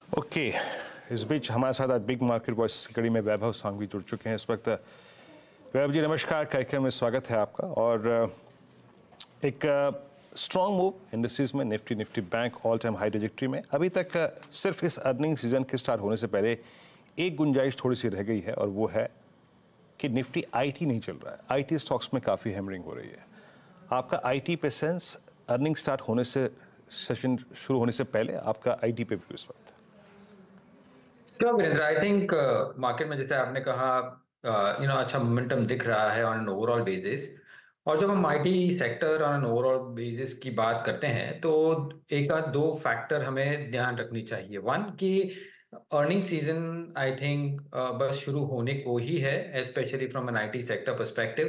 Okay. इस बीच हमारे साथ आज बिग मार्केट वॉइस की कड़ी में वैभव सांघवी जुड़ चुके हैं इस वक्त। वैभव जी नमस्कार, कार्यक्रम में स्वागत है आपका। और एक स्ट्रॉन्ग मूव इंडस्ट्रीज में Nifty bank all time high trajectory में। अभी तक सिर्फ इस अर्निंग सीजन के स्टार्ट होने से पहले एक गुंजाइश थोड़ी सी रह गई है, और वो है कि निफ्टी आईटी नहीं चल रहा है। आईटी स्टॉक्स में काफ़ी हैमरिंग हो रही है। आपका आईटी पे सेंस अर्निंग स्टार्ट होने से, सेशन शुरू होने से पहले आपका आईटी पे व्यू इस वक्त? क्यों वीरेंद्र, आई थिंक मार्केट में जैसे आपने कहा अच्छा मोमेंटम दिख रहा है ऑन एन ओवरऑल बेसिस। और जब हम IT sector on an overall basis की बात करते हैं तो एक आध दो फैक्टर हमें ध्यान रखनी चाहिए। वन कि अर्निंग सीजन आई थिंक बस शुरू होने को ही है, specially from an IT sector perspective.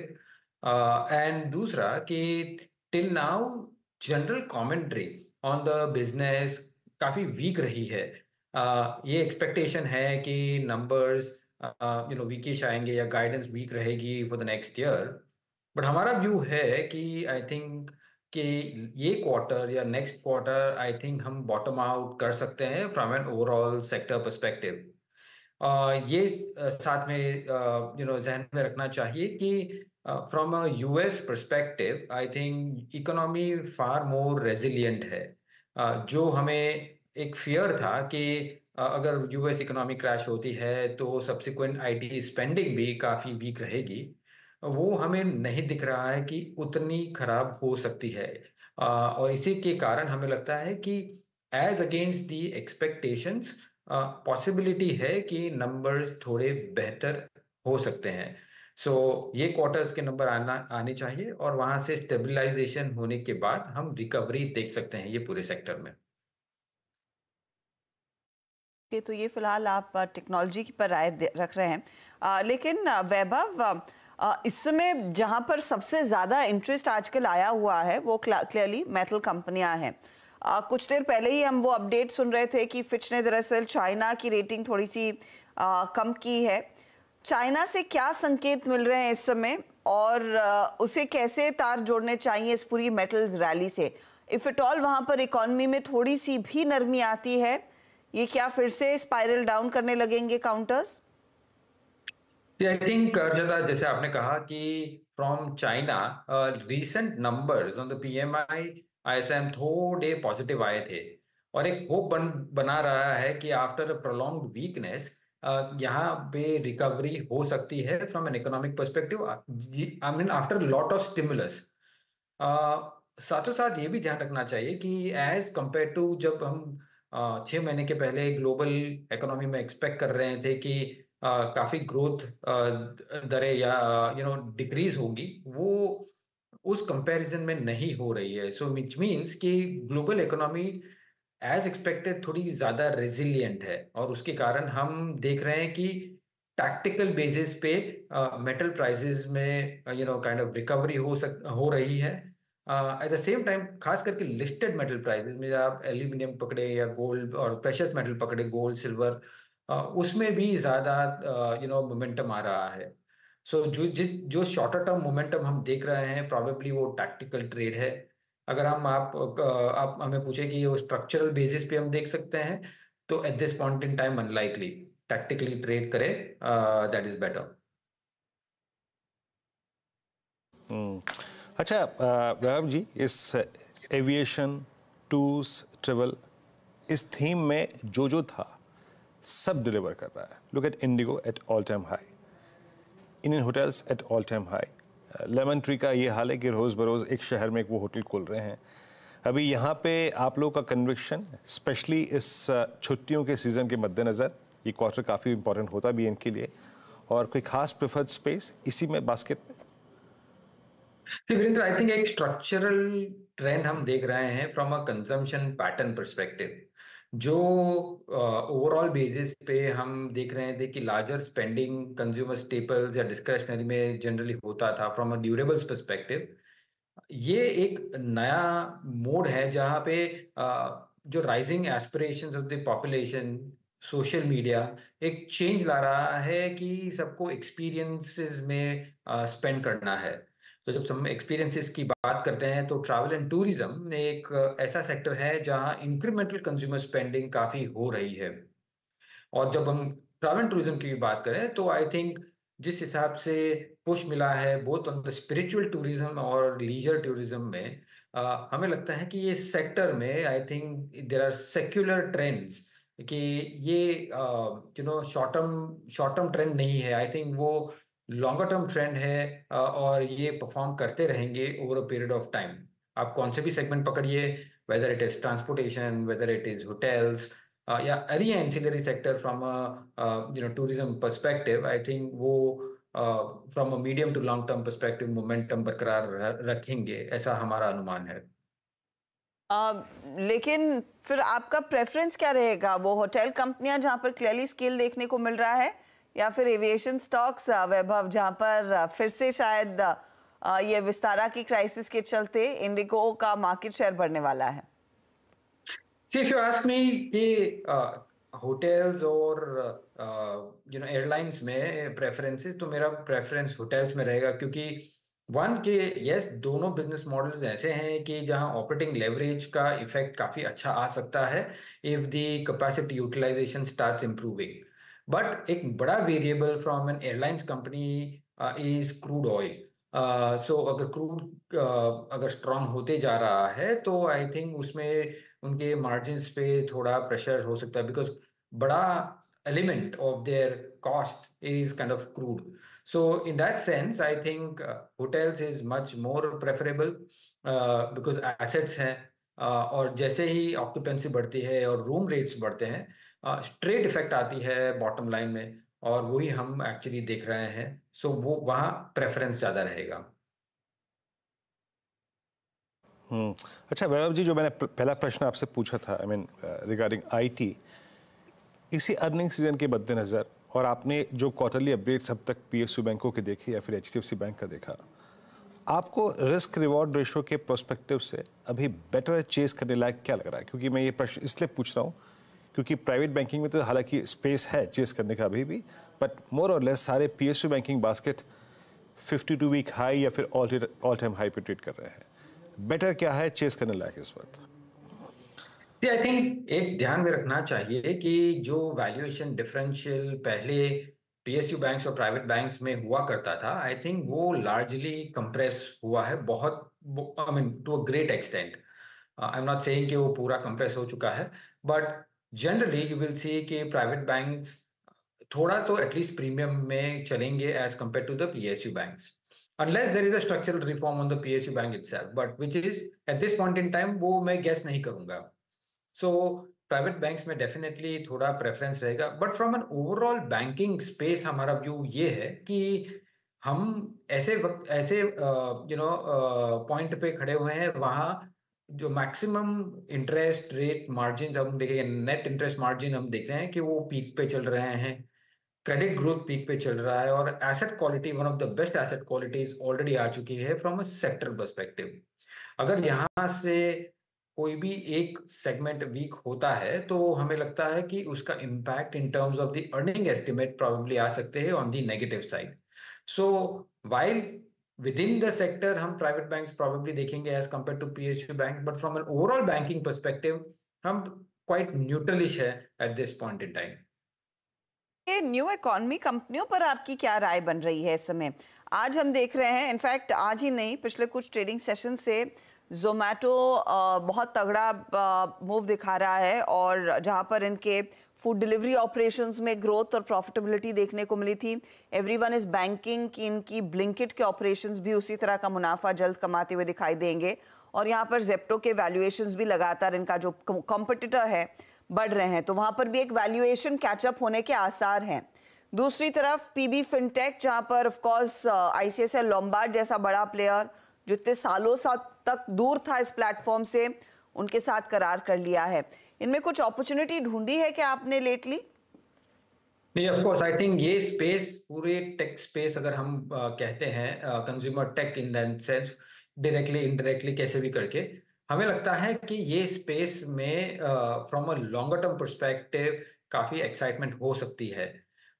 And दूसरा कि till now general commentary on the business काफी वीक रही है। ये एक्सपेक्टेशन है कि नंबर्स वीकिश आएंगे या गाइडेंस वीक रहेगी for the next year. But हमारा व्यू है कि आई थिंक कि ये क्वार्टर या नेक्स्ट क्वार्टर आई थिंक हम बॉटम आउट कर सकते हैं from an overall sector perspective. ये साथ में जहन में रखना चाहिए कि from a US perspective I think economy far more resilient है। जो हमें एक फियर था कि अगर यूएस इकोनॉमी क्रैश होती है तो सब्सिक्वेंट आईटी स्पेंडिंग भी काफी वीक रहेगी, वो हमें नहीं दिख रहा है कि उतनी खराब हो सकती है। और इसी के कारण हमें लगता है कि as against the expectations possibility है कि नंबर्स थोड़े बेहतर हो सकते हैं। सो ये क्वार्टर्स के नंबर आने चाहिए और वहां से स्टेबलाइजेशन होने के बाद हम रिकवरी देख सकते हैं ये पूरे सेक्टर में। कि तो ये फिलहाल आप टेक्नोलॉजी की पर राय रख रहे हैं। लेकिन वैभव, इस समय जहां पर सबसे ज़्यादा इंटरेस्ट आजकल आया हुआ है वो क्लियरली मेटल कंपनियां हैं। कुछ देर पहले ही हम वो अपडेट सुन रहे थे कि फिच ने दरअसल चाइना की रेटिंग थोड़ी सी कम की है। चाइना से क्या संकेत मिल रहे हैं इस समय, और उसे कैसे तार जोड़ने चाहिए इस पूरी मेटल्स रैली से? इफ इट ऑल वहां पर इकोनॉमी में थोड़ी सी भी नरमी आती है, ये क्या फिर से स्पाइरल डाउन करने लगेंगे काउंटर्स? आई थिंक जैसे आपने कहा कि from China recent numbers on the PMI ISM थोड़े पॉजिटिव आए थे और एक होप बना रहा है कि आफ्टर अ प्रोलॉन्ग्ड वीकनेस यहाँ पे रिकवरी हो सकती है from an economic perspective. I mean after lot of stimulus. साथों साथ ये भी ध्यान रखना चाहिए कि एज कंपेयर टू जब हम 6 महीने के पहले ग्लोबल इकोनॉमी में एक्सपेक्ट कर रहे थे कि काफी ग्रोथ दरें या डिक्रीज होगी, वो उस कंपैरिजन में नहीं हो रही है। सो विच मीन्स कि ग्लोबल इकोनॉमी एज एक्सपेक्टेड थोड़ी ज्यादा रेजिलिएंट है और उसके कारण हम देख रहे हैं कि टैक्टिकल बेसिस पे मेटल प्राइसेस में काइंड ऑफ रिकवरी हो रही है। एट द सेम टाइम खास करके लिस्टेड मेटल प्राइसेस में आप एल्यूमिनियम पकड़े या गोल्ड और प्रेशियस मेटल पकड़े, गोल्ड सिल्वर, उसमें भी ज्यादा मोमेंटम आ रहा है। सो जो शॉर्टर टर्म मोमेंटम हम देख रहे हैं प्रॉबेबली वो टैक्टिकल ट्रेड है। अगर आप हमें पूछे कि वो स्ट्रक्चरल बेसिस पे हम देख सकते हैं तो eight this point in time unlikely. Tactically trade करें, दैट इज बेटर। अच्छा वैभव जी, इस एविएशन, टूर्स, ट्रेवल, इस थीम में जो था सब डिलीवर कर रहा है। Look at Indigo at all time high, Indian hotels at all time high. Lemon tree का ये हाल है कि रोज़ बरोज़ एक शहर में एक वो होटल खोल रहे हैं। अभी यहाँ पे आप लोग का कन्विक्शन, स्पेशली इस छुट्टियों के सीज़न के मद्देनज़र, ये क्वार्टर काफ़ी इंपॉर्टेंट होता भी इनके लिए, और कोई खास प्रेफर्ड स्पेस इसी में बास्केट में? वीरेंद्र, आई थिंक एक स्ट्रक्चरल ट्रेंड हम देख रहे हैं from a consumption pattern perspective. जो ओवरऑल बेसिस पे हम देख रहे थे कि लार्जर स्पेंडिंग कंज्यूमर स्टेपल्स या डिस्क्रेशनरी में जनरली होता था फ्रॉम अ ड्यूरेबल्स पर्सपेक्टिव। ये एक नया मोड है जहाँ पे जो rising aspirations of the population, social media एक चेंज ला रहा है कि सबको एक्सपीरियंसेस में स्पेंड करना है। तो जब हम एक्सपीरियंसेस की बात करते हैं तो ट्रैवल एंड टूरिज्म एक ऐसा सेक्टर है जहां इंक्रीमेंटल कंज्यूमर स्पेंडिंग काफी हो रही है। और जब हम ट्रैवल टूरिज्म की बात करें तो आई थिंक जिस हिसाब से पुश मिला है both on the spiritual tourism और लीजर टूरिज्म में, हमें लगता है कि ये सेक्टर में I think there are secular trends, कि ये शॉर्ट टर्म ट्रेंड नहीं है। आई थिंक वो लॉन्गर टर्म ट्रेंड है, और ये परफॉर्म करते रहेंगे over a period of time. आप कौन से भी सेगमेंट पकड़िए, whether it is transportation, whether it is hotels, या any ancillary sector from tourism perspective, I think वो from a medium to long term perspective momentum बरकरार रखेंगे, ऐसा हमारा अनुमान है। लेकिन फिर आपका प्रेफरेंस क्या रहेगा? वो होटल कंपनियां जहां पर क्लियरली स्केल देखने को मिल रहा है, या फिर एविएशन स्टॉक्स वैभव जहां पर फिर से शायद ये विस्तारा की क्राइसिस के चलते इंडिगो का मार्केट शेयर बढ़ने वाला है? See, if you ask me कि होटल्स और एयरलाइंस में प्रेफरेंसेस, तो मेरा प्रेफरेंस होटल्स में रहेगा, क्योंकि वन के यस दोनों बिजनेस मॉडल्स ऐसे हैं कि जहां ऑपरेटिंग लेवरेज का इफेक्ट काफी अच्छा आ सकता है if the capacity utilisation starts improving. But एक बड़ा variable from an airlines company is crude oil. So अगर क्रूड अगर स्ट्रांग होते जा रहा है तो आई थिंक उसमें उनके मार्जिन्स पे थोड़ा प्रेशर हो सकता है, बिकॉज बड़ा element of their cost is kind of crude. So in that sense I think hotels is much more preferable, because assets हैं, और जैसे ही ऑक्यूपेंसी बढ़ती है और रूम रेट्स बढ़ते हैं, स्ट्रेट इफेक्ट आती है बॉटम लाइन में, और वही हम एक्चुअली देख रहे हैं। सो वो वहाँ प्रेफरेंस ज़्यादा रहेगा। अच्छा वैभव जी, जो मैंने पहला प्रश्न आपसे पूछा था, आई मीन रिगार्डिंग आईटी, इसी अर्निंग सीजन के मद्देनज़र, और आपने जो क्वार्टरली अपडेट्स अब तक पीएसयू बैंकों के देखे या फिर एचडीएफसी बैंक का देखा, आपको रिस्क रिवॉर्ड रेशो के प्रोस्पेक्टिव से अभी बेटर चेज करने लायक क्या लग रहा है? क्योंकि मैं ये प्रश्न इसलिए पूछ रहा हूँ क्योंकि प्राइवेट बैंकिंग में तो हालांकि स्पेस है चेज करने का अभी भी, बट मोर और लेस सारे PSU banking basket 52 week high या फिर ऑल टाइम हाई पे ट्रेड कर रहे हैं। बेटर क्या है चेज करने लायक इस वक्त? आई थिंक एक ध्यान में रखना चाहिए कि जो वैल्यूएशन डिफरेंशियल पहले पीएसयू बैंक्स और प्राइवेट बैंक्स में हुआ करता था, आई थिंक वो लार्जली कंप्रेस हुआ है, बहुत, I mean to a great extent. I am not saying कि वो पूरा कंप्रेस हो चुका है, but generally you will see कि प्राइवेट बैंक्स थोड़ा तो एटलीस्ट प्रीमियम में चलेंगे as compare to the PSU banks, unless there is a structural reform on the PSU bank itself, but which is at this point in time वो मैं guess नहीं करूंगा। So private banks में definitely थोड़ा preference रहेगा, but from an overall banking space हमारा view ये है कि हम ऐसे वक्त ऐसे पॉइंट पे खड़े हुए हैं वहाँ जो मैक्सिमम इंटरेस्ट रेट मार्जिन हम देखेंगे, नेट इंटरेस्ट मार्जिन हम देखते हैं कि वो पीक पे चल रहे हैं, क्रेडिट ग्रोथ पीक पे चल रहा है, और asset quality one of the best asset qualities already आ चुकी है फ्रॉम अ सेक्टर पर्सपेक्टिव। अगर यहाँ से कोई भी एक सेगमेंट वीक होता है तो हमें लगता है कि उसका impact in terms of the earning estimate probably आ सकते हैं on the negative side. So while within the sector हम प्राइवेट बैंक्स प्रोबेबली देखेंगे as compare to PSU bank, but from an overall banking perspective हम quite neutralish है at this point in time. ये new economy कंपनियों पर आपकी क्या राय बन रही है इस समय? आज हम देख रहे हैं, इनफैक्ट आज ही नहीं पिछले कुछ ट्रेडिंग सेशन से जोमेटो बहुत तगड़ा मूव दिखा रहा है, और जहां पर इनके फूड डिलीवरी ऑपरेशंस में ग्रोथ और प्रॉफिटेबिलिटी देखने को मिली थी। एवरीवन इज बैंकिंग कि इनकी ब्लिंकिट के ऑपरेशंस भी उसी तरह का मुनाफा जल्द कमाते हुए दिखाई देंगे, और यहाँ पर जेप्टो के वैल्यूएशंस भी लगातार इनका जो कॉम्पिटिटर है बढ़ रहे हैं, तो वहां पर भी एक वैल्यूएशन कैचअप होने के आसार हैं। दूसरी तरफ पीबी फिनटेक, जहां पर ऑफ कोर्स आईसीआईसीआई लोम्बार्ड जैसा बड़ा प्लेयर जो इतने सालों तक दूर था इस प्लेटफॉर्म से, उनके साथ करार कर लिया है। इनमें कुछ अपॉर्चुनिटी ढूंढी है क्या आपने लेटली? नहीं, ऑफ कोर्स आई थिंक ये स्पेस, पूरे टेक स्पेस अगर हम कहते हैं consumer tech in that sense, directly indirectly कैसे भी करके, हमें लगता है कि ये स्पेस में from a longer term perspective काफी एक्साइटमेंट हो सकती है।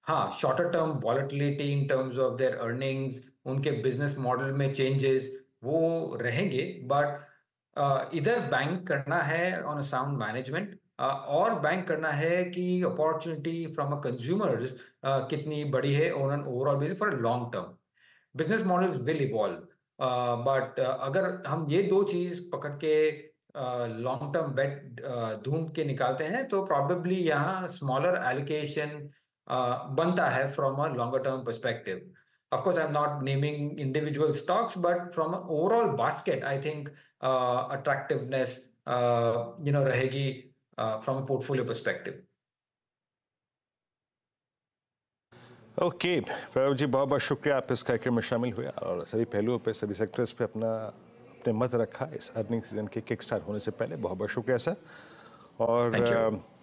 हाँ, shorter term volatility in terms of their earnings, उनके बिजनेस मॉडल में चेंजेस वो रहेंगे, बट इधर बैंक करना है ऑन अ साउंड मैनेजमेंट, और बैंक करना है कि अपॉर्चुनिटी फ्रॉम अ कंज्यूमर्स कितनी बड़ी है on an overall basis for long term. Business models will evolve, but अगर हम ये दो चीज पकड़ के लॉन्ग टर्म बेट ढूंढ के निकालते हैं तो प्रॉबेबली यहाँ स्मॉलर एलोकेशन बनता है from a longer term perspective. Of course, I'm not naming individual stocks, but from an overall basket, I think attractiveness, रहेगी from a portfolio perspective. Okay Vaibhav ji, बहुत बहुत शुक्रिया आप इस कार्यक्रम में शामिल हुए और सभी पहलुओं पे, सभी सेक्टर्स पे अपने मत रखा इस अर्निंग सीजन के किक स्टार्ट होने से पहले। बहुत बहुत शुक्रिया सर। और Thank you.